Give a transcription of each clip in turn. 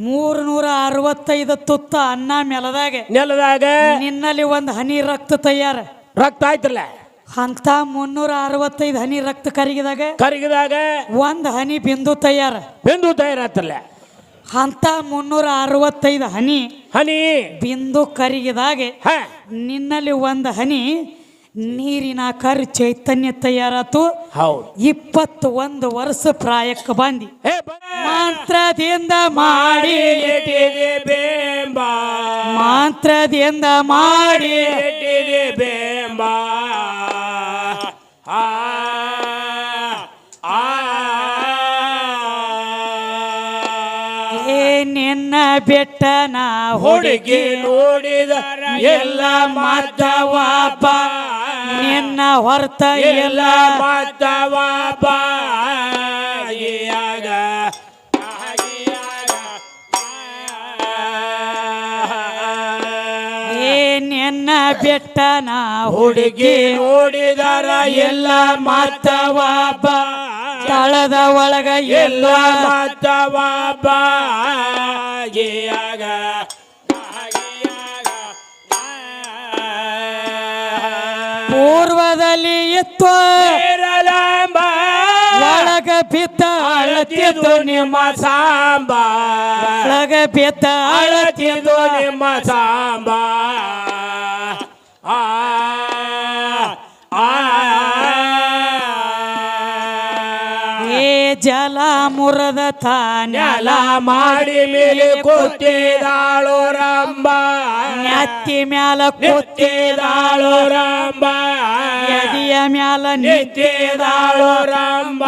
365 ತುತ್ತ ಅನ್ನ ನೆಲದಾಗ ನಿನ್ನಲ್ಲಿ ಒಂದು ಹನಿ ರಕ್ತ ತಯಾರ ರಕ್ತ ಆಯ್ತಲ್ಲ ಅಂತ 365 ಹನಿ ರಕ್ತ ಕರಗಿದಾಗ ಒಂದು ಹನಿ ಬಿಂದು ತಯಾರಾತಲ್ಲ ಅಂತ 365 ಹನಿ ಬಿಂದು ಕರಗಿದಾಗ ನಿನ್ನಲ್ಲಿ ಒಂದು ಹನಿ ನೀರಿನ ಚೈತನ್ಯ ತಯಾರಾತು. 21 ವರ್ಷ ಪ್ರಾಯಕ್ಕೆ ಬಂದಿ ಮಂತ್ರದಿಂದ ಮಾಡಿ ಬೇಂಬ ನಿನ್ನ ಬೆಟ್ಟ ನಾ ಹುಡುಗಿ ನೋಡಿದರ ಎಲ್ಲ ಮಾತವಾಪ ನಿನ್ನ ಹೊರತ ಎಲ್ಲ ಮಾತವಾಪ ನಿನ್ನ ಬೆಟ್ಟ ನಾ ಹುಡುಗಿ ನೋಡಿದರ ಎಲ್ಲ ಮಾತವಾಪ ತಳದ ಒಳಗ ಎಲ್ಲ ಮಾತವಾಪ ಪೂರ್ವದಲ್ಲಿ ಇತ್ತು ಒಳಗ ಬಿದ್ದ ಅಳತಿದ್ದು ನಿಮ್ಮ ಸಾಂಬ ಒಳಗ ಬಿದ್ದ ಅಳತಿದ್ದು ನಿಮ್ಮ ಸಾಂಬ ಜಲ ಮುರದ ತಾನೆಲ ಮಾಡಿ ಮೇಲೆ ಕೂತಿದಾಳು ರಂಬ ನೆತ್ತಿ ಮ್ಯಾಲ ಕೂತಿದಾಳು ರಂಬ ಎದಿಯ ಮ್ಯಾಲ ನಿಂತಿದಾಳು ರಂಬ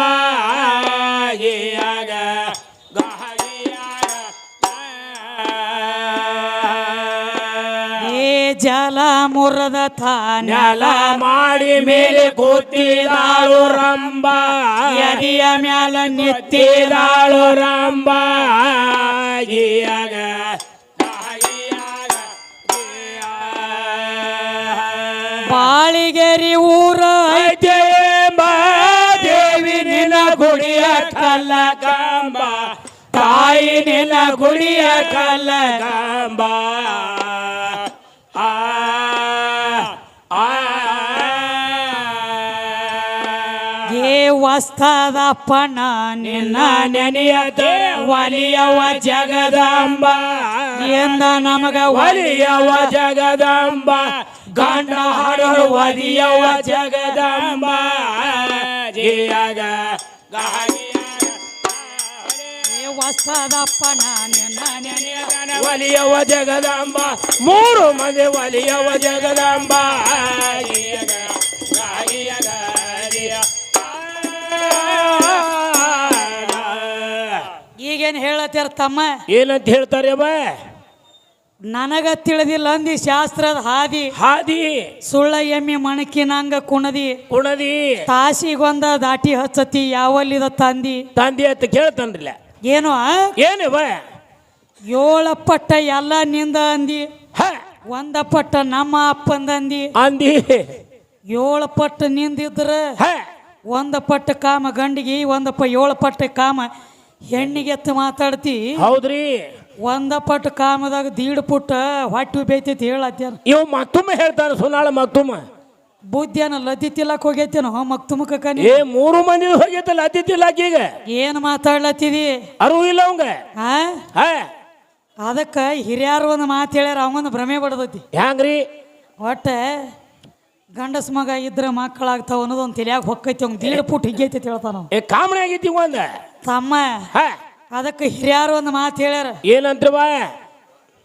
ಜಲ ಮುರದ ತಾನೆಲ ಮಾಡಿ ಮೇಲೆ ಕೂತಿದಾಳು ರಂಬ ಎದಿಯ ಮ್ಯಾಲ ನಿಂತಿದಾಳು ರಂಬ ಬಾಳಿಗೆರಿ ಊರ ಐತೆ ದೇವಿ ನಿನ್ನ ಗುಡಿಯ ಕಲ್ಲ ಕಂಬ ತಾಯಿ ನಿನ್ನ ಗುಡಿಯ ಕಲ್ಲ ಕಂಬ ವಸ್ತದಪ್ಪನ ನಿನ್ನ ನೆನೆಯದ ಒಲಿಯವ ಜಗದಂಬ ಎಂದ ನಮಗ ಒಲಿಯವ ಜಗದಂಬ ಗಂಡ ಹಾಡೋರು ಒಲಿಯವ ಜಗದಂಬ ವಸ್ತದಪ್ಪನ ನಿನ್ನ ನೆನೆಯದ ಒಲಿಯವ ಜಗದಂಬ 3 ಮಂದಿ ಒಲಿಯವ ಜಗದಂಬ ಈಗೇನ್ ಹೇಳತ್ತಾರ ತಮ್ಮ ಏನಂತ ಹೇಳ್ತಾರೆ ಬಾ ನನಗ ತಿಳಿದಿಲ್ಲ ಅಂದಿ ಶಾಸ್ತ್ರದ ಹಾದಿ ಸುಳ್ಳ ಎಮ್ಮಿ ಮಣಕಿನಂಗ ಕುಣದಿ ತಾಸಿಗೊಂದ ದಾಟಿ ಹಚ್ಚತಿ ಯಾವಲ್ಲಿದ ತಂದಿ ಅಂತ ಕೇಳ್ತಾನ್ರಿಲ್ಲ ಏನು ಬಾ 7 ಪಟ್ಟ ಎಲ್ಲ ನಿಂದ ಅಂದಿ 1 ಪಟ್ಟ ನಮ್ಮ ಅಪ್ಪಂದ ಅಂದಿ 7 ಪಟ್ಟ ನಿಂದಿದ್ರ 1 ಪಟ್ಟ ಕಾಮ ಗಂಡಿಗೆ 7 ಪಟ್ಟ ಕಾಮ ಹೆಣ್ಣಿಗೆ ಎತ್ತು ಮಾತಾಡ್ತಿ ಹೌದ್ರಿ 1 ಪಟ್ಟ ಕಾಮದಾಗ 1.5 ಪುಟ್ಟ ಹೊಟ್ಟಿ ಬೇಯ್ತೈತಿ ಹೇಳತ್ತೇನ ಇವ್ ಮತ್ತೊಮ್ಮೆ ಹೇಳ್ತಾರ ಸುನಾಳ ಮತ್ತೊಮ್ಮ ಬುದ್ಧಿಯನ್ನ ಲದ್ದಿ ತಿಲ್ಲಕ್ ಹೋಗೈತೇನೋ ಮಕ್ತುಮಕ ಕನಿ 3 ಮಂದಿ ಹೋಗೈತಲ್ಲ ಲದ್ದಿ ತಿಲ್ಲಕ್ ಈಗ ಏನ್ ಮಾತಾಡ್ಲತ್ತಿದಿ ಅರಿವು ಇಲ್ಲ ಅವಂಗ ಅದಕ್ಕ ಹಿರಿಯಾರು ಒಂದು ಮಾತು ಹೇಳ್ಯಾರ ಅವಂಗೊಂದು ಭ್ರಮೆ ಬಡದೈತಿ ಹ್ಯಾಂಗ್ರಿ ಒಟ್ಟ ಗಂಡಸ ಮಗ ಇದ್ರ ಮಕ್ಕಳಾಗ್ತಾವ ಅನ್ನೋದೊಂದು ತಿಳಿಯಾಗ ಹೊಕ್ಕೈತಿ ಅವ್ನು 1.5 ಪುಟ್ ಹಿಗ್ಗೈತಿ ಹೇಳ್ತಾನ ಕಾಮಣಿ ಆಗೈತಿ ಒಂದ ತಮ್ಮ ಅದಕ್ಕೆ ಹಿರಿಯಾರು ಒಂದು ಮಾತು ಹೇಳ್ಯಾರ ಏನಂತ್ರ ಬಾ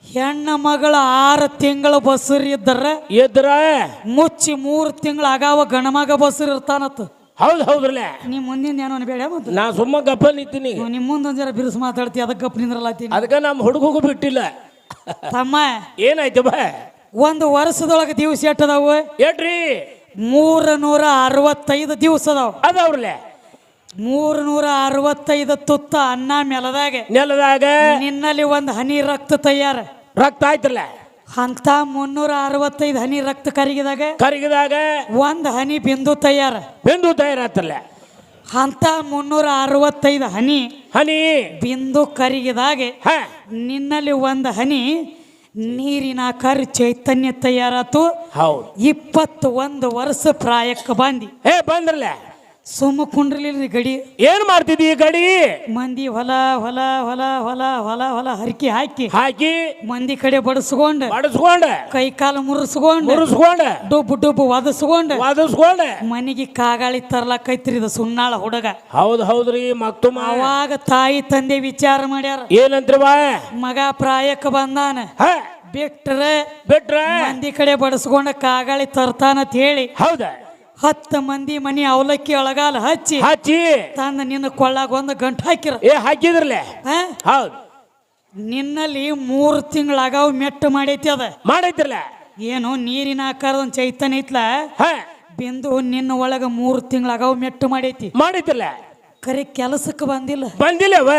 ಹೆಣ್ಣ ಮಗಳ 6 ತಿಂಗಳ ಬಸರ್ ಇದ್ರ ಮುಚ್ಚಿ 3 ತಿಂಗಳ ಆಗಾವ ಗಣಮಗ ಬಸರ್ ಇರ್ತಾನತ್ ಹೌದ್ರಲ್ಲ ನೀ ಮುಂದಿನ ಏನೋ ಬೇಡ ನಾ ಸುಮ್ಮ ಗಪ್ಪ ನಿಂತೀನಿ ನಿಮ್ ಮುಂದೊಂದ್ ಜರ ಬಿರುಸು ಮಾತಾಡ್ತಿ ಅದಕ್ಕೆ ಗಪ್ಪ ನಿಂದ್ರಲಾತೀನಿ ಅದಕ್ಕೆ ನಮ್ಮ ಹುಡುಗಗೂ ಬಿಟ್ಟಿಲ್ಲ ತಮ್ಮ ಏನಾಯ್ತು ಬಾ 1 ವರ್ಷದೊಳಗೆ ದಿವಸ ಎಟ್ಟದಾವು ಏಟ್ರಿ 365 ದಿವಸ ಅದಾವ್ರಲ್ಲೇ 365 ತುತ್ತ ಅನ್ನ ನೆಲದಾಗ ನಿನ್ನಲ್ಲಿ ಒಂದು ಹನಿ ರಕ್ತ ತಯಾರ ಆಯ್ತಲ್ಲ ಅಂತ 365 ಹನಿ ರಕ್ತ ಕರಗಿದಾಗ ಒಂದು ಹನಿ ಬಿಂದು ತಯಾರಾತಲ್ಲ ಅಂತ 365 ಹನಿ ಹನಿ ಬಿಂದು ಕರಿಗಿದಾಗೆ ಹ ನಿನ್ನಲ್ಲಿ ಒಂದು ಹನಿ ನೀರಿನ ಆಕಾರ ಚೈತನ್ಯ ತಯಾರಾತು. ಹೌದು 21 ವರ್ಷ ಪ್ರಾಯಕ್ಕೆ ಬಂದಿ. ಬಂದ್ರಲ್ಲ ಸುಮ್ಮ ಕುಂಡ್ರಲಿಲ್ರಿ ಗಡಿ. ಏನ್ ಮಾಡ್ತಿದ್ದಿ ಈ ಗಡಿ? ಮಂದಿ ಹೊಲ ಹೊಲ ಹೊಲ ಹೊಲ ಹೊಲ ಹೊಲ ಹರಕಿ ಹಾಕಿ ಹಾಕಿ ಮಂದಿ ಕಡೆ ಬಡಿಸ್ಕೊಂಡ ಕೈ ಕಾಲು ಮುರಿಸ್ಕೊಂಡ ಡುಬ್ಬು ಒದಸ್ಕೊಂಡ ಮನಿಗೆ ಕಾಗಾಳಿ ತರ್ಲಾಕೈತ್ರಿ ಇದು ಸುನ್ನಾಳ ಹುಡುಗ. ಹೌದ್ರಿ ಮಕ್ತುಮ. ಅವಾಗ ತಾಯಿ ತಂದೆ ವಿಚಾರ ಮಾಡ್ಯಾರ, ಏನಂತ್ರ ಮಗ ಪ್ರಾಯಕ್ಕೆ ಬಂದಾನ, ಬಿಟ್ರೆ ಮಂದಿ ಕಡೆ ಬಡಿಸ್ಕೊಂಡ ಕಾಗಾಳಿ ತರ್ತಾನಂತ ಹೇಳಿ ಹೌದಾ 10 ಮಂದಿ ಮನಿ ಅವಲಕ್ಕಿ ಒಳಗಾಲ ಹಚ್ಚಿ ತಂದ ನಿನ್ನ ಕೊಳ್ಳಾಗ ಒಂದು ಗಂಟು ಹಾಕಿರ. ಹಾಕಿದ್ರಲ್ಲ ಹೌದು. ನಿನ್ನಲ್ಲಿ 3 ತಿಂಗಳಾಗಾವ್ ಮೆಟ್ಟು ಮಾಡೈತಿ. ಅದ ಮಾಡೈತಿರ್ಲ ಏನು ನೀರಿನ ಆಕಾರದ ಒಂದು ಚೈತನ್ಯ ಐತ್ಲ ಬಿಂದು ನಿನ್ನ ಒಳಗ 3 ತಿಂಗಳಾಗಾವ್ ಮೆಟ್ಟು ಮಾಡೈತಿರ್ಲ. ಖರೆ ಕೆಲಸಕ್ಕೆ ಬಂದಿಲ್ಲವ.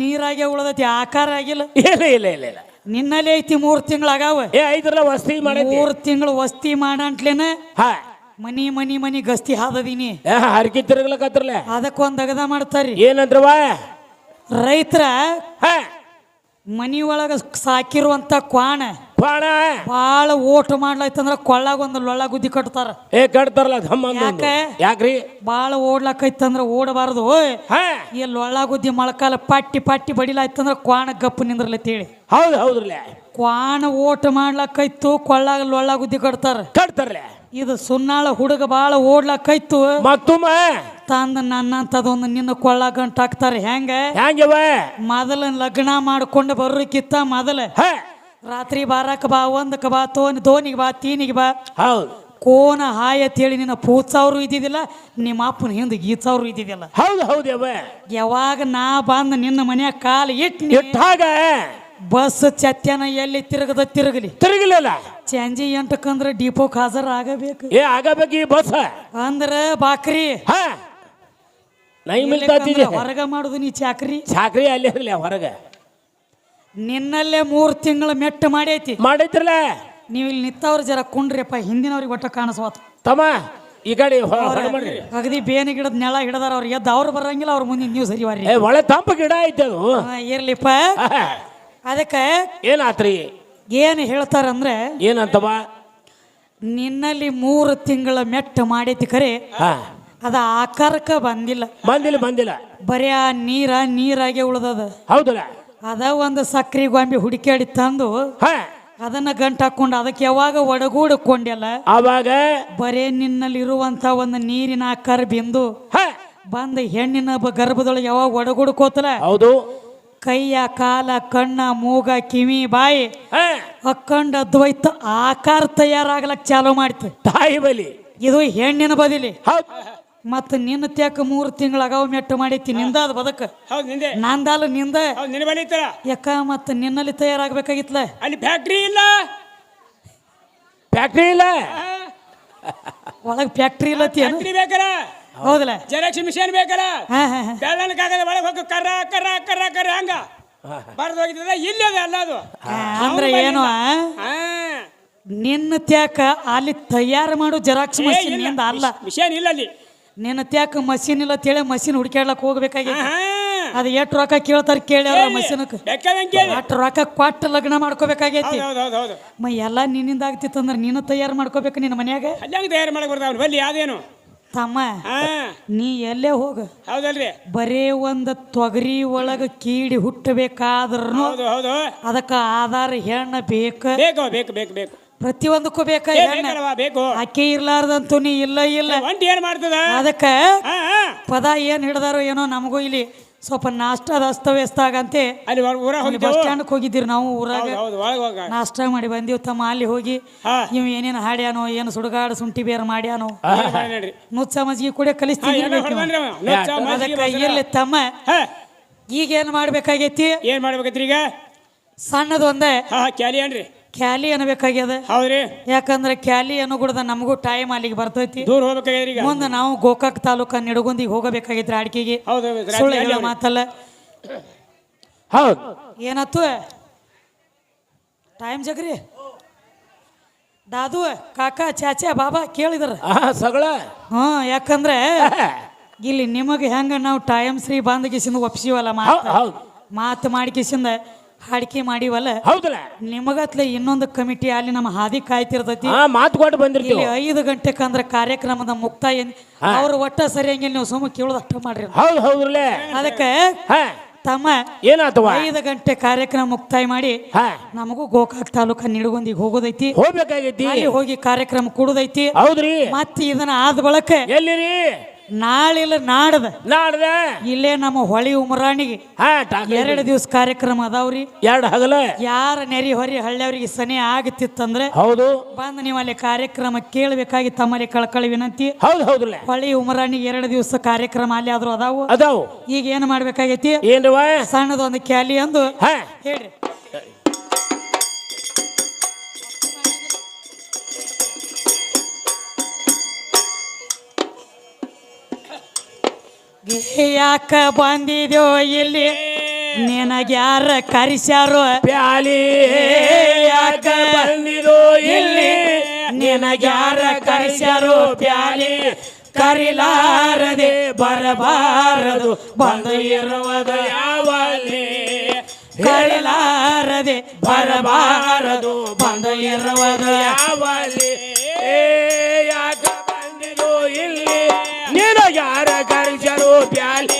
ನೀರಾಗೆ ಉಳದೈತಿ, ಆಕಾರ ಆಗಿಲ್ಲ. ಇಲ್ಲ ನಿನ್ನಲ್ಲಿ ಐತಿ 3 ತಿಂಗಳಾಗಾವ. ವಸ್ತಿ 3 ತಿಂಗಳು ವಸ್ತಿ ಮಾಡಂಟ್ಲೇನ ಮನಿ ಗಸ್ತಿ ಹಾದದೀನಿ. ಹರಕಿ ತಿರುಗ್ಲಕತ್ರಲ್ಲ ಅದಕ್ಕೊಂದು ಅಗದ ಮಾಡ್ತಾರಿ. ಏನಂದ್ರವ ರೈತರ ಮನಿ ಒಳಗ ಸಾಕಿರುವಂತ ಕ್ವಾಣ ಬಾಳ ಓಟು ಮಾಡ್ಲೈತಂದ್ರ ಕೊಳ್ಳಾಗ ಒಂದು ಲೊಳ್ಳ ಗುದ್ದಿ ಕಟ್ತಾರ. ಕಟ್ತಾರಲ್ಲ ಯಾಕ್ರಿ? ಬಾಳ ಓಡ್ಲಾಕೈತಂದ್ರ ಓಡಬಾರದು. ಈ ಲೊಳ್ಳ ಗುದ್ದಿ ಮೊಳಕಾಲ ಪಟ್ಟಿ ಬಡಿಲಾಯ್ತಂದ್ರ ಕ್ವಾಣ ಗಪ್ಪು ನಿಂದ್ರಲತ್ತೇಳಿ. ಹೌದ್ರಲ್ಲ ಕ್ವಾಣ ಓಟು ಮಾಡ್ಲಾಕೈತು, ಕೊಳ್ಳಾಗ ಲೊಳ್ಳ ಗುದ್ದಿ ಕಟ್ತಾರಲ್ಲ. ಇದು ಸುನ್ನಾಳ ಹುಡುಗ ಬಾಳ ಓಡ್ಲಾಕೈತು, ಮಕ್ತುಮ ತಂದ ನನ್ನಂತದೊಂದು ನಿನ್ನ ಕೊಳ್ಳ ಗಂಟು ಹಾಕ್ತಾರೆ. ಹೆಂಗವ ಮೊದಲ ಲಗ್ನ ಮಾಡ್ಕೊಂಡು ಬರೋಕ್ಕಿತ್ತ ಮೊದಲ ರಾತ್ರಿ ಬಾರಕ ಬಾ, 1ಕ್ಕೆ ಬಾ, ದೋನಿಗೆ ಬಾ, 3ಗೆ ಬಾ, ಹೌದು ಕೋನ ಹಾಯ್ ಅಂತೇಳಿ ನಿನ್ನ ಪೂತ್ಸಾವ್ರು ಇದ್ದಿದ್ದಿಲ್ಲ, ನಿಮ್ಮ ಅಪ್ಪನ ಹಿಂದೆ ಗೀತ್ಸಾವ್ರು ಇದ್ದಿದ್ದಿಲ್ಲ. ಹೌದವ ಯಾವಾಗ ನಾ ಬಂದ ನಿನ್ನ ಮನೆಯ ಕಾಲು ಇಟ್ಟಾಗ ಬಸ್ ಚತ್ಯಾನ ಎಲ್ಲಿ ತಿರುಗಲಿಲ್ಲ. ಸಂಜೆ 8ಕ್ಕಂದ್ರೆ ಡಿಪೋಕ್ ಹಾಜರ್ ಆಗಬೇಕು. ಈ ಬಸ್ ಅಂದ್ರ ಬಾಕ್ರಿ ಹೊರಗ ಮಾಡುದು ನೀ ಚಾಕ್ರಿ ಅಲ್ಲಿ ಹೊರಗ. ನಿನ್ನಲ್ಲೇ 3 ತಿಂಗಳ ಮೆಟ್ಟ ಮಾಡೈತಿರಲ್ಲ. ನೀವು ಇಲ್ಲಿ ನಿತ್ತವ್ರ ಜರ ಕುಂಡ್ರಿಯಪ್ಪ, ಹಿಂದಿನವ್ರಿಗೆ ಒಟ್ಟ ಕಾಣಿಸ್ವಾತ ತಮ್ಮ ಈ ಕಡೆ ಅಗದಿ ಬೇನೆ ಗಿಡದ ನೆಳ ಹಿಡದಾರ. ಅವ್ರು ಎದ್ದು ಅವ್ರು ಬರಂಗಿಲ್ಲ, ಅವ್ರ ಮುಂದಿನ ನೀವು ಸರಿವಾರಿ. ಒಳ್ಳೆ ತಂಪ ಗಿಡ ಐತೆ ಅದು. ಇರ್ಲಿಪ್ಪ. ಅದಕ್ಕೆ ಏನಾತ್ರಿ? ಏನು ಹೇಳ್ತಾರಂದ್ರೆ ಏನಂತವ ನಿನ್ನಲ್ಲಿ 3 ತಿಂಗಳ ಮೆಟ್ಟ ಮಾಡೈತಿ, ಖರೆ ಅದ ಆಕಾರಕ್ಕ ಬಂದಿಲ್ಲ. ಬರೀ ಆ ನೀರಾಗೆ ಉಳ್ದದ. ಹೌದಲ್ಲ. ಅದ ಒಂದು ಸಕ್ರಿ ಗೊಂಬೆ ಹುಡುಕಾಡಿ ತಂದು ಅದನ್ನ ಗಂಟು ಹಾಕೊಂಡು ಅದಕ್ಕೆ ಯಾವಾಗ ಒಡಗೂಡಿಕೊಂಡೆಲ್ಲ ಅವಾಗ ಬರೇ ನಿನ್ನಲ್ಲಿ ಇರುವಂತ ಒಂದು ನೀರಿನ ಆಕಾರ ಬಿಂದು ಬಂದ ಹೆಣ್ಣಿನ ಗರ್ಭದೊಳಗೆ ಯಾವಾಗ ಒಡಗೂಡ್ಕೋತಲ್ಲ, ಹೌದು ಕೈಯ ಕಾಲ ಕಣ್ಣ ಮೂಗ ಕಿವಿ ಬಾಯಿ ಅಕ್ಕಂಡ ಅದ್ವೈತ ಆಕಾರ ತಯಾರಾಗ್ಲಕ್ ಚಾಲು ಮಾಡ್ತು ತಾಯಿ ಬಲಿ. ಇದು ಹೆಣ್ಣಿನ ಬದಿಲಿ. ಮತ್ತ ನಿನ್ನ ತ್ಯಾಕ 3 ತಿಂಗಳಾಗ ಮೆಟ್ಟು ಮಾಡೈತಿ. ನಿಂದಾದ ಬದಕ ನಂದಲ್ಲ ನಿಂದ ಯಾಕ ಮತ್ತ ನಿನ್ನಲ್ಲಿ ತಯಾರಾಗಬೇಕಾಗಿತ್ಲ. ಅಲ್ಲಿ ಫ್ಯಾಕ್ಟ್ರಿ ಇಲ್ಲ ಒಳಗ್ ಫ್ಯಾಕ್ಟ್ರಿ ಇಲ್ಲತಿ ಬೇಕಾರ. ಹೌದಲ್ಲ, ಜೆರಾಕ್ಸ್ ಮಿಷನ್ ಬೇಕಲ್ಲ. ಬೆಳ್ಳನ ಕಾಗದ ಒಳಗೆ ಹೋಗಿ ಕರ್ರ ಹಂಗ ಬರ್ದು ಹೋಗಿದ್ದದ. ಇಲ್ಲಿ ಅದ ಅಲ್ಲ ಅದು. ಅಂದ್ರೆ ಏನು, ನಿನ್ನ ತ್ಯಾಕ ಅಲ್ಲಿ ತಯಾರು ಮಾಡು ಜೆರಾಕ್ಸ್ ಮಷೀನ್ ನಿಂದ ಅಲ್ಲ. ಮಿಷನ್ ಇಲ್ಲ ಅಲ್ಲಿ. ನಿನ್ನ ತ್ಯಾಕ ಮಷೀನ್ ಇಲ್ಲ ತೇಳಿ ಮಷೀನ್ ಹುಡುಕಾಡ್ಲಕ್ ಹೋಗ್ಬೇಕಾಗಿತ್ತು. ಅದು ಎಷ್ಟು ರೊಕ್ಕ ಕೇಳ್ತಾರ ಕೇಳ್ಯಾರ ಮಷೀನಕ್. ಅಷ್ಟು ರೊಕ್ಕ ಕೊಟ್ಟು ಲಗ್ನ ಮಾಡ್ಕೋಬೇಕಾಗೈತಿ. ಎಲ್ಲ ನಿನ್ನಿಂದ ಆಗ್ತಿತ್ತಂದ್ರೆ ನೀನು ತಯಾರು ಮಾಡ್ಕೋಬೇಕು ನಿನ್ನ ಮನ್ಯಾಗ. ತಯಾರು ಮಾಡಕ್ ಬರ್ತಾವ ಬಲ್ಲಿ ಯಾವ್ದೇನು ತಮ್ಮ. ನೀ ಎಲ್ಲೇ ಹೋಗ, ಹೌದಲ್ರಿ, ಬರೇ ಒಂದು ತೊಗರಿ ಒಳಗ ಕೀಡಿ ಹುಟ್ಟಬೇಕಾದ್ರೂ ಅದಕ್ಕ ಆಧಾರ ಹೆಣ್ಣ ಬೇಕು. ಪ್ರತಿಯೊಂದಕ್ಕೂ ಬೇಕು. ಅಕ್ಕಿ ಇರ್ಲಾರ್ದಂತೂ ನೀ ಇಲ್ಲ. ಏನ್ ಮಾಡ್ತದ ಅದಕ್ಕ ಪದ ಏನ್ ಹಿಡ್ದಾರೋ ಏನೋ ನಮಗೂ ಇಲ್ಲಿ ಸ್ವಲ್ಪ ನಾಷ್ಟದ ಅಸ್ತವ್ಯಸ್ತ ಆಗಂತೆ ಬಸ್ ಸ್ಟ್ಯಾಂಡ್ ಹೋಗಿದ್ದೀರಿ ನಾವು. ಊರಾಗ ನಾಷ್ಟ ಮಾಡಿ ಬಂದೀವಿ ತಮ್ಮ. ಅಲ್ಲಿ ಹೋಗಿ ನೀವು ಏನೇನು ಹಾಡ್ಯಾನೋ, ಏನು ಸುಡುಗಾಡು ಶುಂಠಿ ಬೇರೆ ಮಾಡ್ಯಾನೋ, ನುಚ್ಚ ಮಜ್ಜಿಗೆ ಕೂಡ ಕಲಿಸ್ತೀವಿ. ಅದಕ್ಕೆ ಇಲ್ಲಿ ತಮ್ಮ ಈಗೇನು ಮಾಡ್ಬೇಕಾಗೈತಿ? ಏನ್ ಮಾಡ್ಬೇಕೈತ್ರಿ ಈಗ? ಸಣ್ಣದೊಂದೇ ಕ್ಯಾಲಿ ಅನ್ರಿ, ಕ್ಯಾಲಿ ಅನ್ಬೇಕಾಗ್ಯದ. ಹೌದ್ರಿ, ಯಾಕಂದ್ರೆ ಕ್ಯಾಲಿ ಅನ್ನೋ ಕೂಡ ನಮಗೂ ಟೈಮ್ ಅಲ್ಲಿಗೆ ಬರ್ತೈತಿ. ದೂರ ಹೋಗ್ಬೇಕಾಗ್ಯದ್ರಿ. ಮುಂದೆ ನಾವು ಗೋಕಾಕ್ ತಾಲೂಕ ನಿಡಗುಂದಿಗೆ ಹೋಗಬೇಕಾಗಿದ್ರಿ ಅಡಿಕೆಗೆ. ಸುಳ್ಳು ಹೇಳೋ ಮಾತಲ್ಲ. ಹೌದು. ಏನತ್ತು ಟೈಮ್ ಜಗ್ರಿ ದಾದು ಕಾಕ ಚಾಚಾ ಬಾಬಾ ಕೇಳಿದ್ರ ಸಗಳ. ಯಾಕಂದ್ರೆ ಇಲ್ಲಿ ನಿಮಗೆ ಹೆಂಗ ನಾವು ಟೈಮ್ ಶ್ರೀ ಬಂದಗಿಸಿಂದ ಒಪ್ಸಿವಲ್ಲ ಹೌದು ಮಾತು ಮಾಡಿಕಿಸಿಂದ ಹಾಡಿಕೆ ಮಾಡಿವಲ್ಲ ಹೌದಲ್ಲ ನಿಮಗತ್ಲೆ ಇನ್ನೊಂದು ಕಮಿಟಿ ಅಲ್ಲಿ ನಮ್ಮ ಹಾದಿ ಕಾಯ್ತಿರ್ತೈತಿ ಮಾತು ಕೊಟ್ಟು ಬಂದಿರ್ತೀವಿ ಇಲ್ಲಿ 5 ಗಂಟೆಗೆ ಅಂದ್ರೆ ಕಾರ್ಯಕ್ರಮದ ಮುಕ್ತಾಯ ಅವ್ರು ಒಟ್ಟ ಸರಿಯಂಗಿಲ್ಲ ನೀವು ಸುಮ್ಮ ಕೇಳೋದು ಅಷ್ಟ ಮಾಡ್ರಿ ಹೌದು ಹೌದ್ರಲ್ಲೇ ಅದಕ್ಕೆ ತಮ್ಮ ಏನಾತವ 5 ಗಂಟೆ ಕಾರ್ಯಕ್ರಮ ಮುಕ್ತಾಯ ಮಾಡಿ ನಮಗೂ ಗೋಕಾಕ್ ತಾಲೂಕ ನಿಡಗುಂದಿಗೆ ಹೋಗೋದೈತಿ ಹೋಗ್ಬೇಕಾಗೈತಿ ಅಲ್ಲಿ ಹೋಗಿ ಕಾರ್ಯಕ್ರಮ ಕೊಡುದೈತಿ ಹೌದ್ರಿ ಮತ್ತೆ ಇದನ್ನ ಆದ ಬಳಕ ಎಲ್ಲಿರಿ ನಾಳಿಲ್ಲ ನಾಡ್ದ ಇಲ್ಲೇ ನಮ್ಮ ಹೊಳಿ ಉಮರಾಣಿಗೆ 2 ದಿವಸ ಕಾರ್ಯಕ್ರಮ ಅದಾವ್ರಿ 2 ಹಗಲ ಯಾರ ನೆರಿ ಹೊರಿ ಹಳ್ಳಿಯವ್ರಿಗೆ ಸನಿ ಆಗತ್ತಿತ್ತಂದ್ರೆ ಹೌದು ಬಂದು ನೀವು ಅಲ್ಲಿ ಕಾರ್ಯಕ್ರಮ ಕೇಳಬೇಕಾಗಿ ತಮ್ಮಲ್ಲಿ ಕಳಕಳಿ ವಿನಂತಿ ಹೌದ್ರಲ್ಲ ಹೊಳಿ ಉಮರಾಣಿಗೆ 2 ದಿವಸ ಕಾರ್ಯಕ್ರಮ ಅಲ್ಲಿ ಆದ್ರೂ ಅದಾವು ಈಗ ಏನ್ ಮಾಡ್ಬೇಕಾಗೈತಿ ಏನ್ರವ ಸಣ್ಣದೊಂದು ಕ್ಯಾಲಿ ಅಂದು ಹೇಳ್ರಿ ಯಾಕ ಬಂದಿದ್ಯೋ ಇಲ್ಲಿ ನಿನಗ್ಯಾರ ಕರಿಸ್ಯಾರೋ ಪ್ಯಾಲಿ ಯಾಕ ಬಂದಿದೋ ಇಲ್ಲಿ ನಿನಗ್ಯಾರ ಕರಿಸ್ಯಾರೋ ಪ್ಯಾಲಿ ಕರಿಲಾರದೆ ಬರಬಾರದು ಬಂದು ಇರುವುದು ಯಾವಲ್ಲಿ ಕರಿಲಾರದೆ ಬರಬಾರದು ಬಂದು ಇರುವುದು ಯಾವಲ್ಲಿ ಯಾಕ ಬಂದಿದೋ ಇಲ್ಲಿ ನಿನಗ್ಯಾರ ಕರಿಸ್ಯಾರೋ ಪ್ಯಾಲಿ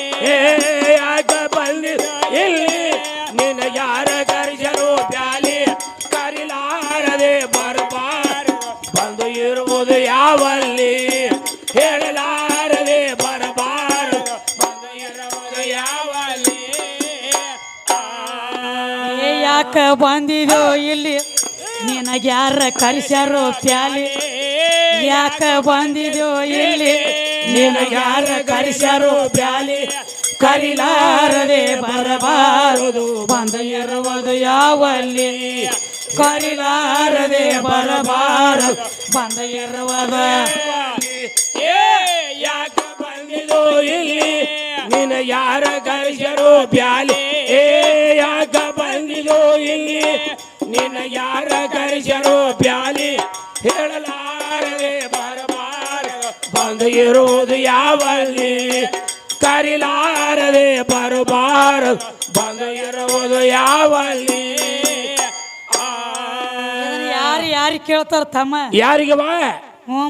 ಯಾಕ ಬಂದಿದೋ ಇಲ್ಲಿ ನಿನಗ್ಯಾರ ಕರಿಸ್ಯಾರೋ ಪ್ಯಾಲಿ ಕರಿಲಾರದೆ ಬರಬಾರದು ಬಂದು ಇರುವುದು ಯಾವಲ್ಲಿ ಹೇಳಲಾರದೆ ಬರಬಾರದು ಬಂದು ಇರುವುದು ಯಾವಲ್ಲಿ ಯಾಕ ಬಂದಿದೋ ಇಲ್ಲಿ ನಿನಗ್ಯಾರ ಕರಿಸ್ಯಾರೋ ಪ್ಯಾಲಿ ಯಾಕ ಬಂದಿದೋ ಇಲ್ಲಿ ನಿನಗ್ಯಾರ ಕರಿಸ್ಯಾರೋ ಪ್ಯಾಲಿ ಕರಿಲಾರದೆ ಬರಬಾರದು ಬಂದು ಇರುವುದು ಯಾವಲ್ಲಿ ಕರಿಲಾರದೆ ಬರಬಾರದು ಬಂದು ಇರುವುದು ಯಾಕ ಬಂದಿದೋ ಇಲ್ಲಿ ನಿನ ಯಾರ ಕರಿಸ್ಯಾರೋ ಪ್ಯಾಲಿ ಯಾಕ ಬಂದಿದೋ ಇಲ್ಲಿ ನಿನ್ನ ಯಾರ ಕರಿಸ್ಯಾರೋ ಪ್ಯಾಲಿ ಹೇಳಲಾರದೆ ಬರಬಾರದು ಬಂದು ಇರುವುದು ಯಾವಲ್ಲಿ ಕರಿಲಾರದೆ ಬರಬಾರದು ಬಂದು ಇರುವುದು ಯಾವಲ್ಲಿ ಯಾರಿಗೆ ಕೇಳ್ತಾರ ತಮ್ಮ ಯಾರಿಗೆ ಬಾ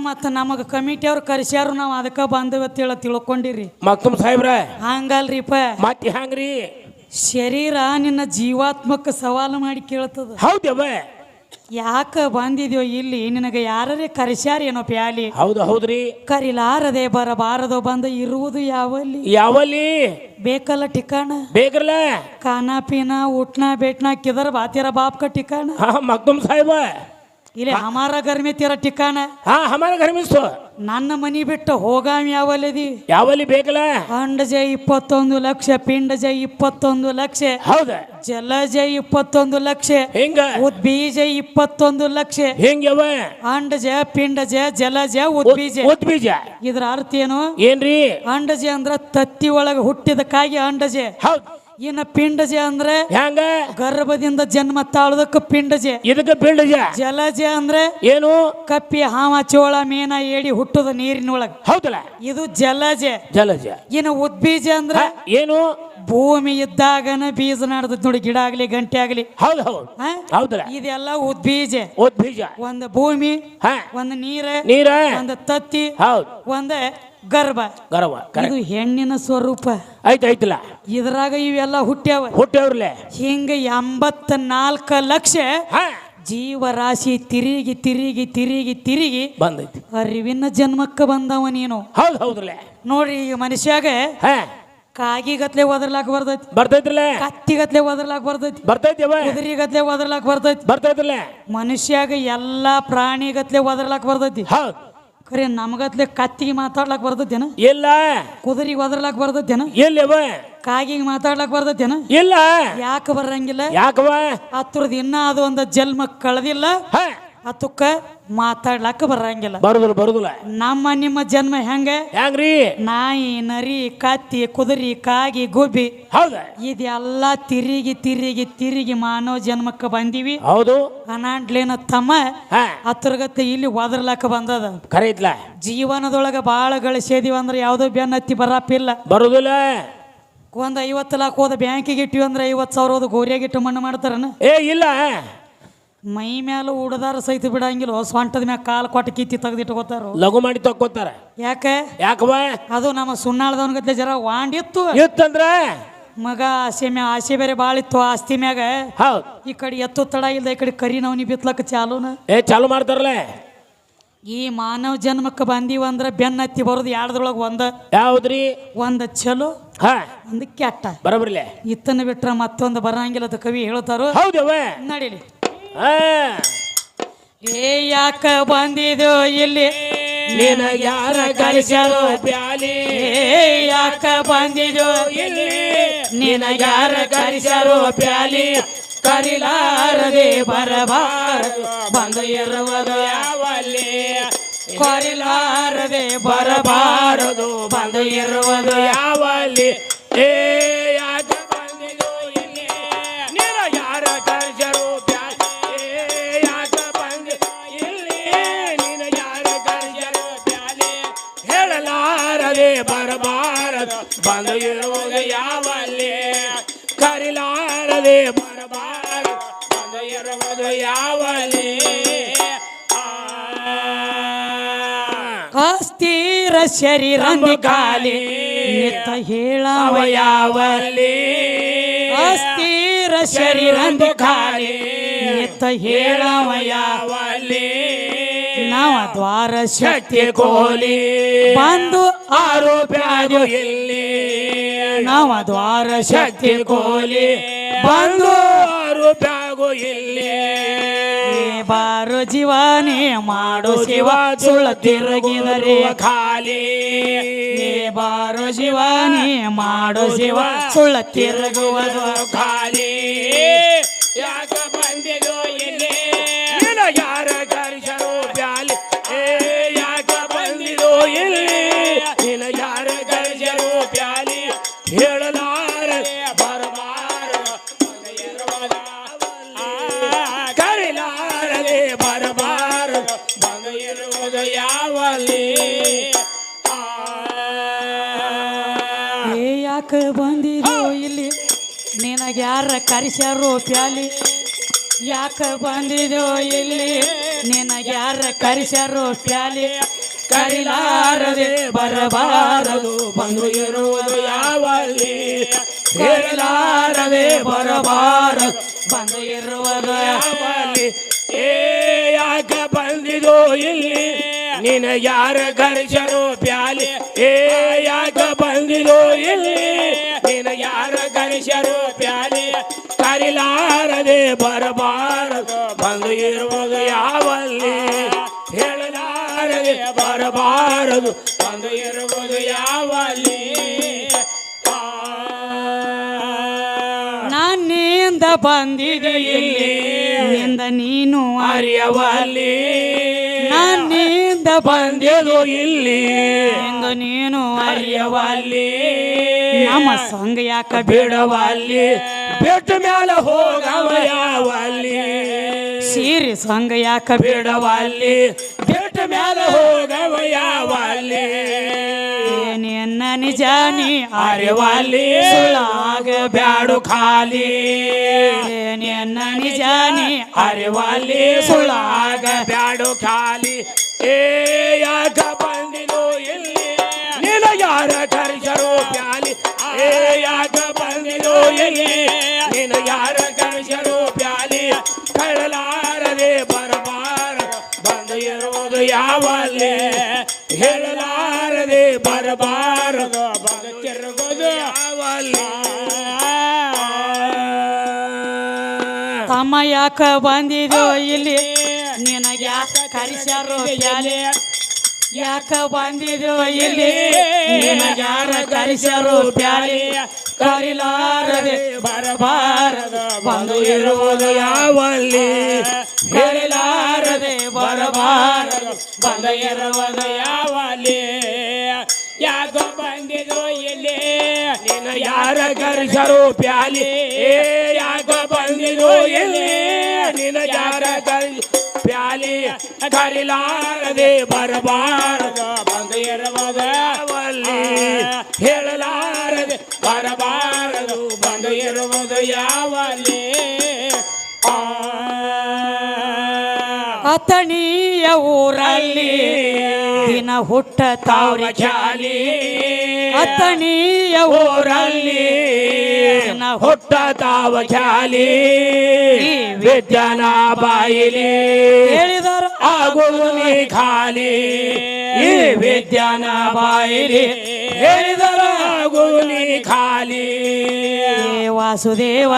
ಮತ್ತ ನಮಗ ಕಮಿಟಿ ಅವ್ರು ಕರ್ಸ್ಯಾರು ನಾವ್ ಅದಕ್ಕ ಬಂದವ ತಿಳ್ಕೊಂಡಿರಿ ಮಕ್ತುಮ್ ಸಾಹೇಬ್ರ ಹಂಗಲ್ರಿಪ್ಪ ಮತ್ತೆ ಹಂಗ್ರಿ ಶರೀರ ನಿನ್ನ ಜೀವಾತ್ಮಕ ಸವಾಲು ಮಾಡಿ ಕೇಳ್ತದ ಹೌದವ ಯಾಕ ಬಂದಿದ್ಯೋ ಇಲ್ಲಿ ನಿನಗೆ ಯಾರೇ ಕರ್ಸ್ಯಾರೇನೋ ಪ್ಯಾಲಿ ಹೌದು ಹೌದ್ರಿ ಕರಿಲಾರದೆ ಬರಬಾರದೋ ಬಂದ ಇರುವುದು ಯಾವಲ್ಲಿ ಯಾವಲ್ಲಿ ಬೇಕಲ್ಲ ಠಿಕಾಣ ಬೇಕಲ್ಲ ಖಾನಾ ಪೀನಾ ಉಟ್ನಾ ಬೇಟ್ನಾ ಕಿದರ್ ಬಾತಿರ ಬಾಪ್ ಕ ಠಿಕಾಣ ಮಕ್ತುಮ್ ಸಾಹೇಬ ಇಲ್ಲಿ ಹಮಾರ घर में तेरा ठिकाना ಹಮಾರ घर में ಸೋ ನನ್ನ ಮನಿ ಬಿಟ್ಟು ಹೋಗಾಮ ಯಾವಲ್ಲದಿ ಯಾವಲ್ಲಿ ಬೇಕಲ್ಲ ಅಂಡಜ 21 ಲಕ್ಷ ಪಿಂಡಜ 21 ಲಕ್ಷ ಹೌದ ಜಲಜ 21 ಲಕ್ಷ ಹೆಂಗ ಉದ್ಬೀಜ 21 ಲಕ್ಷ ಹೆಂಗವ ಅಂಡಜ ಪಿಂಡಜ ಜಲಜ ಉದ್ಬೀಜ ಇದ್ರ ಅರ್ಥ ಏನು ಏನ್ರಿ ಅಂಡಜ ಅಂದ್ರ ತತ್ತಿ ಒಳಗ ಹುಟ್ಟಿದಕ್ಕಾಗಿ ಅಂಡಜ ಹೌದು ಇನ್ನ ಪಿಂಡಜ ಅಂದ್ರೆ ಹೆಂಗ ಗರ್ಭದಿಂದ ಜನ್ಮ ತಾಳದಕ್ಕ ಪಿಂಡಜ ಇದಕ್ಕೆ ಪಿಂಡಜ ಜಲಜ ಅಂದ್ರೆ ಏನು ಕಪ್ಪಿ ಹಾವ ಚೋಳ ಮೀನ ಏಡಿ ಹುಟ್ಟುದ ನೀರಿನೊಳಗ ಹೌದಲ್ಲ ಇದು ಜಲಜ ಜಲಜ ಇನ್ನು ಉದ್ಬೀಜ ಅಂದ್ರೆ ಏನು ಭೂಮಿ ಇದ್ದಾಗನ ಬೀಜ ನಾಡ್ದತ್ ನೋಡಿ ಗಿಡ ಆಗ್ಲಿ ಗಂಟೆ ಆಗ್ಲಿ ಹೌದು ಹೌದು ಹೌದಲ್ಲ ಇದೆಲ್ಲ ಉದ್ಬೀಜ ಉದ್ಬೀಜ ಒಂದು ಭೂಮಿ ಒಂದು ನೀರ ಒಂದು ತತ್ತಿ ಹೌದು ಒಂದ ಗರ್ಭ ಇದು ಹೆಣ್ಣಿನ ಸ್ವರೂಪ ಐತಲ್ಲ ಇದ್ರಾಗ ಇವೆಲ್ಲ ಹುಟ್ಟ್ಯಾವ್ರಲೆ ಹಿಂಗ 84 ಲಕ್ಷ ಜೀವರಾಶಿ ತಿರುಗಿ ತಿರುಗಿ ತಿರುಗಿ ತಿರುಗಿ ಬಂದೈತಿ ಅರಿವಿನ ಜನ್ಮಕ್ಕ ಬಂದವ ನೀನು ಹೌದು ಹೌದ್ರಲೆ ನೋಡ್ರಿ ಈಗ ಮನುಷ್ಯಾಗ ಕಾಗಿಗತ್ಲೆ ಒದರ್ಲಾಕ ಬರ್ತೈತ್ರಲ್ಲ ಕತ್ತಿಗತ್ಲೆ ಒದರ್ಲಾಕ ಬರ್ತೈತಿ ಕುದುರಿಗತ್ಲೆ ಒದರ್ಲಾಕ ಬರ್ತೈತ್ರಲ್ಲ ಮನುಷ್ಯಾಗ ಎಲ್ಲಾ ಪ್ರಾಣಿಗತ್ಲೆ ಒದರ್ಲಾಕ ಬರ್ತೈತಿ ಹೌದು ಖರೆ ನಮಗತ್ಲೆ ಕತ್ತಿಗೆ ಮಾತಾಡ್ಲಾಕ ಬರ್ತೈತೇನ ಇಲ್ಲ ಕುದುರಿಗೆ ಒದರ್ಲಾಕ ಬರ್ತೈತೇನ ಎಲ್ಲವ ಕಾಗಿಗೆ ಮಾತಾಡ್ಲಾಕ ಬರ್ತೈತೇನ ಇಲ್ಲ ಯಾಕ ಬರಂಗಿಲ್ಲ ಯಾಕವ ಹತ್ರದ ಇನ್ನ ಅದು ಒಂದು ಜನ್ಮ ಕಳೆದಿಲ್ಲ ಅದಕ್ಕ ಮಾತಾಡ್ಲಕ್ಕ ಬರಂಗಿಲ್ಲ. ಬರುದಿಲ್ಲ ನಮ್ಮ ನಿಮ್ಮ ಜನ್ಮ ಹೆಂಗ ಹೆಂಗ್ರಿ? ನಾಯಿ, ನರಿ, ಕತ್ತಿ, ಕುದುರಿ, ಕಾಗಿ, ಗುಬ್ಬಿ ಹೌದಾ? ಇದೆಲ್ಲ ತಿರುಗಿ ತಿರುಗಿ ತಿರುಗಿ ಮಾನವ ಜನ್ಮಕ್ಕೆ ಬಂದೀವಿ. ಹೌದು. ಅನಾಡ್ಲೇನ ತಮ್ಮ ಹತ್ರಗತ್ತೆ ಇಲ್ಲಿ ಒದರ್ಲಾಕ ಬಂದದ. ಖರೆ ಐತ್ಲ. ಜೀವನದೊಳಗ ಬಾಳ ಗಳಿಸಿದೀವಿ ಅಂದ್ರೆ ಯಾವ್ದೋ ಬೆನ್ನತ್ತಿ ಬರಾಪಿಲ್ಲ. ಬರುದಿಲ್ಲ. ಒಂದ್ 50 ಲಕ್ಷ ಹೋದ ಬ್ಯಾಂಕಿಗೆ ಇಟ್ಟಿವಿ ಅಂದ್ರೆ 50,000 ಹೋದ ಗೋರಿಯಾಗಿಟ್ಟು ಮಣ್ಣು ಮಾಡ್ತಾರನ? ಏ ಇಲ್ಲ. ಮೈ ಮ್ಯಾಲ ಉಡದಾರ ಸಹಿತ ಬಿಡಂಗಿಲ್ಲ. ಸೊಂಟದ ಮ್ಯಾಗ ಕಾಲು ಕೊಟ್ಟು ಕಿತ್ತಿ ತೆಗೆದಿಟ್ಕೋತಾರ. ಲಘು ಮಾಡಿ ತಕ್ಕೋತಾರ. ಯಾಕವ? ಅದು ನಮ್ಮ ಸುಣ್ಣಾಳದವನ ಗತ್ಲೆ ಜರ ವಾಂಡಿತ್ತು ಇತ್ತಂದ್ರ ಮಗ ಆಸೆ ಬೇರೆ ಬಾಳ ಇತ್ತು ಆಸ್ತಿ ಮ್ಯಾಗ. ಹೌದು. ಈ ಕಡೆ ಎತ್ತು ತಡ ಇಲ್ದ ಈ ಕಡೆ ಕರಿ ನವನಿ ಬಿತ್ಲಕ್ಕ ಚಾಲೂನ. ಚಾಲು ಮಾಡ್ತಾರಲ್ಲ. ಈ ಮಾನವ ಜನ್ಮಕ್ಕೆ ಬಂದೀವ ಅಂದ್ರ ಬೆನ್ನತ್ತಿ ಬರೋದು ಎರಡದ್ರೊಳಗ ಒಂದ. ಯಾವ್ದ್ರಿ? ಒಂದ ಚಲೋ, ಒಂದು ಕೆಟ್ಟ. ಬರಬರ್ಲೆ. ಇತ್ತನ ಬಿಟ್ರ ಮತ್ತೊಂದು ಬರಂಗಿಲ್ಲ ಅಂತ ಕವಿ ಹೇಳ್ತಾರ. ಹೌದವ. ನಡೀಲಿ. ಏ ಯಾಕ ಬಂದಿದೋ ಇಲ್ಲಿ ನಿನಗ ಯಾರ ಕರೆಸರೋ ಪ್ಯಾಲಿ? ಯಾಕ ಬಂದಿದೋ ಇಲ್ಲಿ ನಿನಗ ಯಾರ ಕರೆಸರೋ ಪ್ಯಾಲಿ? ಕರಿಲಾರದೆ ಬರಬಾರದು ಬಂದು ಇರುವುದು ಯಾವಲ್ಲಿ? ಕರಿಲಾರದೆ ಬರಬಾರದು ಬಂದು ಇರುವುದು ಯಾವಲ್ಲಿ? ಏ ಯಾಕ ಬಂದಿದೋ ಇಲ್ಲಿ ನಿನಗ ಯಾರ ಕರೆಸರೋ ಪ್ಯಾಲಿ? ಯಾಕ ಬಂದಿದೋ ಇಲ್ಲಿ ನಿನಗ ಯಾರ ಕರೆಸರೋ ಪ್ಯಾಲಿ? ಹೇಳಲಾರದೆ ಬರಬಾರದು ಬಂದು ಇರುವುದು ಯಾವಲ್ಲಿ? ಕರಿಲಾರದೆ ಬರಬಾರದು ಬಂದು ಇರುವುದು ಯಾವಲ್ಲಿ? ಅಸ್ಥಿರ ಶರೀರಂದಿ ಖಾಲಿ ನಿತ್ತ ಹೇಳವ ಯಾವಲ್ಲಿ? ಅಸ್ಥಿರ ಶರೀರಂದಿ ಖಾಲಿ ನಿತ್ತ ಹೇಳವ ಯಾವಲ್ಲಿ? ನವ ದ್ವಾರ ಶಕ್ತಿ ಕೋಲಿ ಬಂದು ಆರೋಪ್ಯಾದು ಇಲ್ಲಿ. ನವ ದ್ವಾರ ಶಕ್ತಿ ಕೋಲಿ ಬಂದು ಆರೋಪ್ಯಾಗು ಇಲ್ಲಿ. ಬಾರು ಜೀವನೇ ಮಾಡು ಶಿವ ಸುಳ್ಳು ತಿರುಗಿದರೆ ಖಾಲಿ. ಬಾರು ಶಿವನೇ ಮಾಡು ಶಿವ ಸುಳ್ಳು ತಿರುಗುವುದು ಖಾಲಿ. ಯಾಕ ಬಂದಿದೋ ಇಲ್ಲಿ ನಿನ ಯಾರ ಕರೆಸರೋ ಪ್ಯಾಲಿ? ಯಾಕ ಬಂದಿದೋ ಇಲ್ಲಿ ನಿನ ಯಾರ ಕರೆಸರೋ ಪ್ಯಾಲಿ? ಹೇಳಲಾರ ಬರಬಾರದು ಕರಿಲಾರದೆ ಬರಬಾರದು ಬಂದು ಇರುವುದು ಯಾವಲ್ಲಿ? ಯಾಕ ಬಂದಿದೋ ಇಲ್ಲಿ ನಿನಗ ಯಾರ ಕರೆಸ್ಯಾರೋ ಪ್ಯಾಲಿ? ಯಾಕ ಬಂದಿದೋ ಇಲ್ಲಿ ನಿನಗ ಯಾರ ಕರೆಸ್ಯಾರೋ ಪ್ಯಾಲಿ? ಕರಿಲಾರದೆ ಬರಬಾರದು ಬಂದು ಇರುವುದು ಯಾವಲ್ಲಿ? ಹೇಳಲಾರದೆ ಬರಬಾರದು ಬಂದು ಇರುವುದು ಯಾವಲ್ಲಿ? ಯಾಕ ಬಂದಿದೋ ಇಲ್ಲಿ ನಿನ ಯಾರ ಕರೆಸರೋ ಪ್ಯಾಲಿ? ಯಾಕ ಬಂದಿದೋ ಇಲ್ಲಿ ನಿನ ಯಾರ ಕರೆಸರೋ ಪ್ಯಾಲಿ? ಕರಿಲಾರದೆ ಬರಬಾರದು ಬಂದು ಇರುವುದು ಯಾವಲ್ಲಿ? ಹೇಳಲಾರದೆ ಬರಬಾರದು ಬಂದು ಇರುವುದು ಯಾವಲ್ಲಿ? ನಾನಿಂದ ಬಂದಿದೆ ಇಲ್ಲಿ ನಿಂದ ನೀನು ಅರಿಯವಲ್ಲಿ. ನಾನಿಂದ ಬಂದಿದು ಇಲ್ಲಿ ನಿಂದ ನೀನು ಅರಿಯವಲ್ಲಿ. ನಮ್ಮ ಸಂಗ ಯಾಕ ಬಿಡವಲ್ಲಿ ಬೆಟ್ಟ ಮ್ಯಾಲ ಹೋಗವ ಯಾವಲ್ಲಿ? ಸೀರೆ ಸಂಗ ಯಾಕ ಬಿಡವಲ್ಲಿ ಬೆಟ್ಟ ಮ್ಯಾಲ ಹೋಗವ ಯಾವಲ್ಲಿ? ನಿನ್ನ ನಿಜಾನಿ ಅರಿವಲ್ಲಿ ಸುಳ್ಳಾಗ ಬ್ಯಾಡು ಖಾಲಿ. ನಿನ್ನ ನಿಜಾನಿ ಅರಿವಲ್ಲಿ ಸುಳ್ಳಾಗ ಬ್ಯಾಡು ಖಾಲಿ. ಯಾಕ ಬಂದಿದೋ ಇಲ್ಲಿ ನಿನ ಯಾರ ಕರೆಸರೋ ಪ್ಯಾಲಿ? ಯಾಕ ಬಂದಿದೋ ಇಲ್ಲಿ ನಿನ ಯಾರ ಕರೆಸರೋ ಪ್ಯಾಲಿ? ಕಳಲಾರದೆ ಬರಬಾರದು ಬಂದು ಇರುವುದು ಯಾವಲ್ಲಿ? ಹೇಳಲಾರದೆ ಬರಬಾರದು ಬಂದು ತಿರುಗುವುದು ಯಾವಲ್ಲಿ? ತಮ್ಮ ಯಾಕ ಬಂದಿದೋ ಇಲ್ಲಿ ನಿನಗ ಯಾಕ ಕರೆಸ್ಯಾರೋ ಪ್ಯಾಲಿ? ಯಾಕ ಬಂದಿದೋ ಇಲ್ಲಿ ನಿನಗ ಯಾರ ಕರೆಸ್ಯಾರೋ ಪ್ಯಾಲಿ? ಕರಿಲಾರದೆ ಬರಬಾರದು ಬಂದು ಇರುವುದು ಯಾವಲ್ಲಿ? ಕರಿಲಾರದೆ ಬರಬಾರದು ಬಂದು ಇರುವುದು ಯಾವಲ್ಲಿ ಯಾಕೋ ಬಂದಿದ್ರು ಇಲ್ಲಿ ನಿನ್ನ ಯಾರ ಕರೆಸರು ಪ್ಯಾಲಿ ಯಾಕೋ ಬಂದಿದ್ರು ಇಲ್ಲಿ ನಿನ್ನ ಯಾರ ಪ್ಯಾಲಿ ಕರಿಲಾರದೆ ಬರಬಾರದು ಬಂದು ಇರುವುದು ಯಾವಲ್ಲಿ ಹೇಳಲಾರದೆ ಬರಬಾರದು ಬಂದು ಇರುವುದು ಯಾವಲ್ಲಿ ಅತಣಿಯ ಊರಲ್ಲಿ ದಿನ ಹುಟ್ಟ ತಾವ್ರಿ ಚಾಲಿ ಅತಣಿಯ ಊರಲ್ಲಿ ದಿನ ಹುಟ್ಟ ತಾವ ಚಾಲಿ ವಿದ್ಯಾನ ಬಾಯಿಲಿ ಹೇಳಿದಾರ ಆಗುವುದು ನೀ ಖಾಲಿ ಈ ವಿದ್ಯಾನ ಬಾಯಿಲಿ ಹೇಳಿದರ ಆಗುವುದು ನೀ ಖಾಲಿ ವಾಸುದೇವ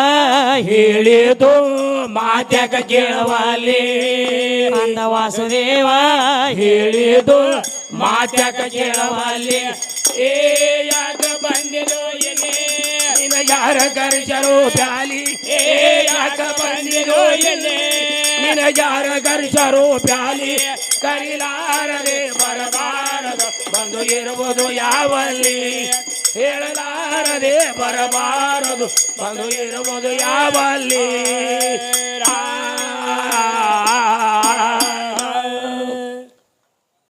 ಹೇಳಿದು ಮಾತ್ಯಾಕ ಕೇಳವಲ್ಲಿ ಅಂದ ವಾಸುದೇವ ಹೇಳಿದು ಮಾತ್ಯಾಕ ಕೇಳವಲ್ಲಿ ಏ ಯಾಕ ಬಂದಿರೋ ಎಲೆ ನಿನ್ನ ಯಾರ ಕರ್ಸರು ಪ್ಯಾಲಿ ಏ ಯಾಕ ಬಂದಿರೋ ಎಲೆ ನಿನ್ನ ಯಾರ ಕರ್ಸರು ಪ್ಯಾಲಿ ಕರಿಲಾರದೆ ಬರಬಾರದು ಬಂದು ಇರುವುದು ಯಾವಲ್ಲಿ ಹೇಳಲಾರದೆ ಬರಬಾರದು ಬಂದು ಇರುವುದು ಯಾವಲ್ಲಿ